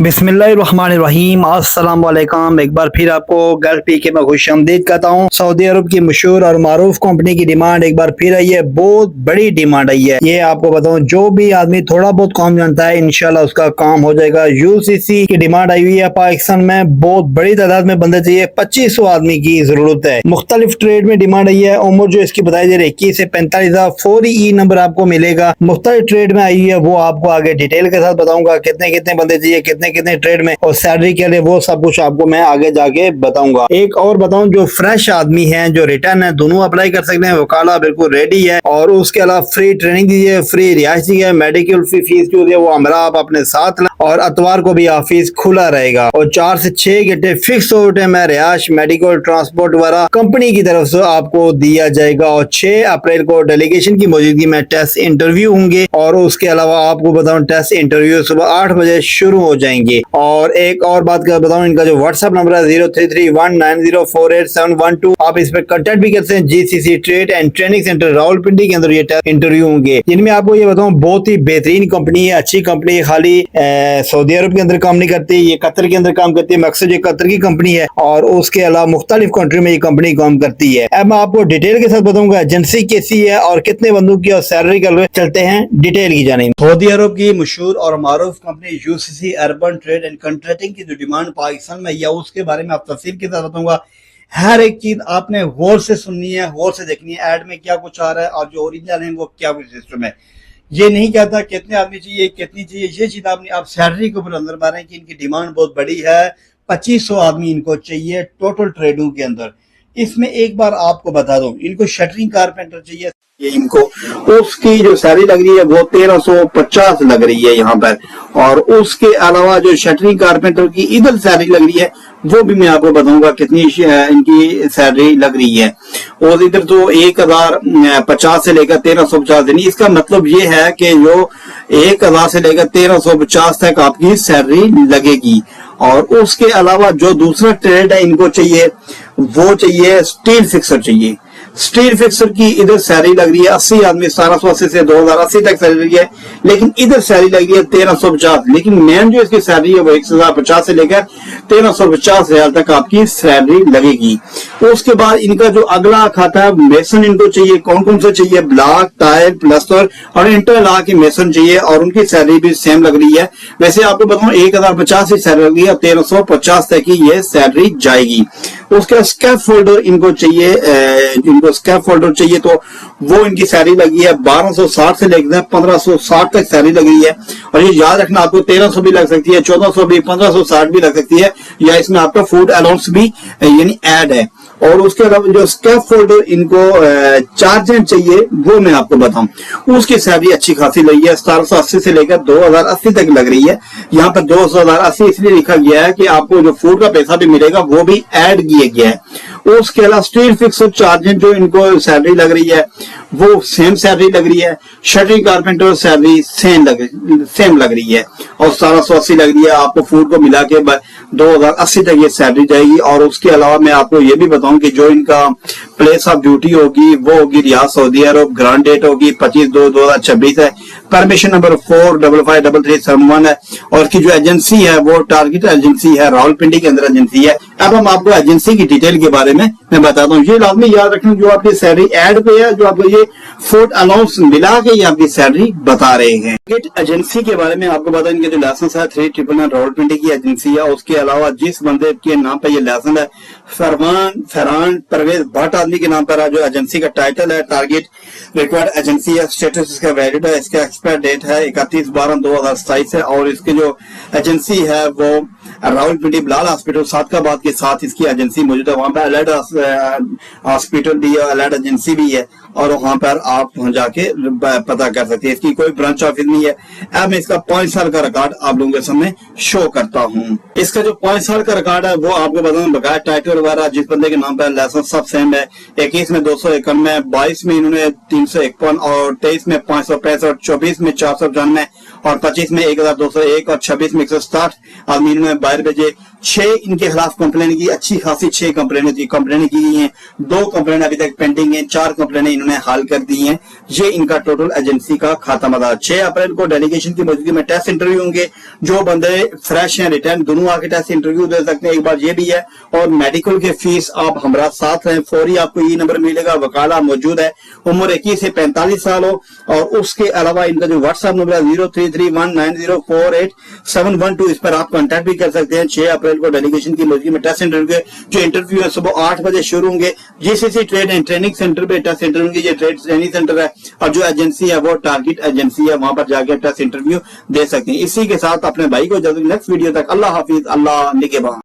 बिस्मिल्लाहिर्रहमानिर्रहीम, अस्सलाम वालेकुम। एक बार फिर आपको गल्फ पीके में खुशामदीद कहता हूँ। सऊदी अरब की मशहूर और मारूफ कंपनी की डिमांड एक बार फिर आई है, बहुत बड़ी डिमांड आई है। ये आपको बताऊँ, जो भी आदमी थोड़ा बहुत काम जानता है इंशाल्लाह उसका काम हो जाएगा। यूसीसी की डिमांड आई हुई है पाकिस्तान में, बहुत बड़ी तादाद में बंदे चाहिए, 2500 आदमी की जरूरत है। मुख्तलिफ ट्रेड में डिमांड आई है। उम्र जो इसकी बताई जा रही है 21 से 45 फौरी ई नंबर आपको मिलेगा। मुख्तलिफ ट्रेड में आई है, वो आपको आगे डिटेल के साथ बताऊंगा। कितने कितने बंदे चाहिए, कितने कितने ट्रेड में और सैलरी के लिए, वो सब कुछ आपको मैं आगे जाके बताऊंगा। एक और बताऊं, जो फ्रेश आदमी है, जो रिटर्न है, दोनों अप्लाई कर सकते हैं। वकाला बिल्कुल रेडी है और उसके अलावा फ्री ट्रेनिंग दीजिए, फ्री रिहाइश दीजिए, मेडिकल फीस जो है वो हमारा आप अपने साथ लें और अतवार को भी ऑफिस खुला रहेगा और 4 से 6 घंटे फिक्स ओवर टाइम है। रिहाइश, मेडिकल, ट्रांसपोर्ट वगैरह कंपनी की तरफ से आपको दिया जाएगा और 6 अप्रैल को डेलीगेशन की मौजूदगी में टेस्ट इंटरव्यू होंगे और उसके अलावा आपको बताऊं टेस्ट इंटरव्यू सुबह 8 बजे शुरू हो जाएंगे। और एक और बात कर बताऊं, इनका जो व्हाट्सएप नंबर है 033190487112, आप इस पर कांटेक्ट भी करते हैं। GCC trade and training centre Rawalpindi के अंदर ये इंटरव्यू होंगे, जिनमें आपको ये बताऊं बहुत ही बेहतरीन कंपनी है, अच्छी कंपनी है। खाली सऊदी अरब के अंदर काम नहीं करती, ये कतर के अंदर काम करती है। मकसद ये कतर की कंपनी है और उसके अलावा मुख्तलिफ कंट्री में ये कंपनी काम करती है। अब मैं आपको डिटेल के साथ बताऊंगा एजेंसी कैसी है और कितने बंदों की और सैलरी का। चलते हैं डिटेल की जाने। सऊदी अरब की मशहूर और मारूफ company UCC urban trade and contracting की जो डिमांड पाकिस्तान में या उसके बारे में आप तफसील के साथ बताऊंगा। हर एक चीज आपने गौर से सुननी है, गौर से देखनी है। ऐड में क्या कुछ आ रहा है और जो ओरिजिनल है वो क्या कुछ सिस्टम है। ये नहीं कहता कितने आदमी चाहिए, कितनी चाहिए, ये चीज आपने आप सैलरी के ऊपर अंदर मारे कि इनकी डिमांड बहुत बड़ी है। 2500 आदमी इनको चाहिए टोटल ट्रेडों के अंदर। इसमें एक बार आपको बता दूं, इनको शटरिंग कारपेंटर चाहिए। ये इनको उसकी जो सैलरी लग रही है वो 1350 लग रही है यहाँ पर। और उसके अलावा जो शटरिंग कारपेंटर की इधर सैलरी लग रही है वो भी मैं आपको बताऊंगा कितनी इनकी सैलरी लग रही है। और इधर तो 1050 से लेकर 1350 देनी। इसका मतलब ये है कि जो 1000 से लेकर 1350 तक आपकी सैलरी लगेगी। और उसके अलावा जो दूसरा ट्रेड है इनको चाहिए, वो चाहिए स्टील फिक्सर चाहिए। स्टील फिक्सर की इधर सैलरी लग रही है 80 आदमी, 1780 से 2080 तक सैलरी लगी है, लेकिन इधर सैलरी लगी है 1350। लेकिन मेन जो इसकी सैलरी है वो 1050 से लेकर 1350 रियाल तक आपकी सैलरी लगेगी। उसके बाद इनका जो अगला खाता है मेसन इनको चाहिए। कौन कौन से चाहिए? ब्लॉक, टाइल, प्लास्टर और इंटरलॉक के मेसन चाहिए और उनकी सैलरी भी सेम लग रही है। वैसे आपको बताऊं 1050 की सैलरी लगी है, 1350 तक की ये सैलरी जाएगी। उसके स्कैप फोल्डर इनको चाहिए, इनको स्कैप फोल्डर चाहिए तो वो इनकी सैलरी लगी है 1260 से लेकर 1560 तक सैलरी लगी है। और ये याद रखना, आपको 1300 भी लग सकती है, 1400 भी, 1560 भी लग सकती है, या इसमें आपका फूड अलाउंस भी यानी ऐड है। और उसके अलावा जो स्कैप फोल्डर इनको चार्जेंट चाहिए वो मैं आपको बताऊं, उसकी सैलरी अच्छी खासी लगी है, 1780 से लेकर 2080 तक लग रही है। यहाँ पर 2080 इसलिए लिखा गया है कि आपको जो फूड का पैसा भी मिलेगा वो भी ऐड किया गया है। उसके अलावा स्टील फिक्सर चार्जेंट जो इनको सैलरी लग रही है वो सेम सैलरी लग रही है। शटरिंग कारपेंटर सैलरी सेम लग रही है और 1780 लग रही है। आपको फूड को मिला के 2080 तक ये सैलरी जाएगी। और उसके अलावा मैं आपको ये भी बताऊं कि जो इनका प्लेस ऑफ ड्यूटी होगी वो होगी रियाद सऊदी अरब। ग्रांड डेट होगी 25/2/2026 है। परमिशन नंबर 455337 है। और की जो एजेंसी है वो टारगेट एजेंसी है, रावलपिंडी के अंदर एजेंसी है। अब हम आपको एजेंसी की डिटेल के बारे में मैं बताता हूँ। ये लाजमी याद रखें, जो आपकी सैलरी ऐड पे है, जो आपको ये फूड अलाउंस मिला के ये आपकी सैलरी बता रहे हैं। एजेंसी के बारे में आपको बता, इनके जो लाइसेंस है 399 रावलपिंडी की एजेंसी है। उसके अलावा जिस बंदे के नाम पर ये लाइसेंस है फरहान परवेज भट्ट आदमी के नाम पर है। जो एजेंसी का टाइटल है टारगेट रिक्वायर्ड एजेंसी है। स्टेटस इसका वैलिड है, इसका एक्सपायर डेट है 31/12/2027 है। और इसके जो एजेंसी है वो रावलपिंडी बिलाल हॉस्पिटल सादकाबाद के साथ इसकी एजेंसी मौजूद है। वहां पर अलर्ट हॉस्पिटल भी है, अलर्ट एजेंसी भी है और वहां पर आप जाके पता कर सकते हैं। इसकी कोई ब्रांच ऑफिस नहीं है। अब मैं इसका 5 साल का रिकॉर्ड आप लोगों के सामने शो करता हूँ। इसका जो 5 साल का रिकॉर्ड है वो आपको बताऊं, बकाया टाइटल वगैरह जिस बंदे के नाम पर लाइसेंस सब सेम है। 21 में 291, 22 में इन्होंने 351 और 23 में 565, 24 में 495 और 25 में 1201 और 26 में 160 आदमी इन्होंने 12 बजे 6 इनके खिलाफ कंप्लेन की, अच्छी खासी 6 कंप्लेनें की गई हैं। 2 कंप्लेन अभी तक पेंडिंग हैं, 4 कंप्लेनें इन्होंने हाल कर दी हैं। ये इनका टोटल एजेंसी का खाता मदार। 6 अप्रैल को डेलीगेशन की मौजूदगी में टेस्ट इंटरव्यू होंगे। जो बंदे फ्रेश हैं, रिटर्न, दोनों आके टेस्ट इंटरव्यू दे सकते हैं। एक बार ये भी है, और मेडिकल के फीस आप हमारा साथ रहें, फौरी आपको ये नंबर मिलेगा, वकाला मौजूद है, उम्र 21 से 45 साल हो। और उसके अलावा इनका जो व्हाट्सएप नंबर है 033190487112, इस पर आप कांटेक्ट भी कर सकते हैं। 6 अप्रैल को डेलीगेशन की मौजूदगी में टेस्ट इंटरव्यू, जो इंटरव्यू है सुबह 8 बजे शुरू होंगे। GCC trade and training centre पे टेस्ट इंटरव्यू होंगे। ये ट्रेड ट्रेनिंग सेंटर है, और जो एजेंसी है वो टारगेट एजेंसी है, वहां पर जाकर टेस्ट इंटरव्यू दे सकते हैं। इसी के साथ अपने भाई को जल्दी नेक्स्ट वीडियो तक अल्लाह हाफिज, अल्लाह निगहबान।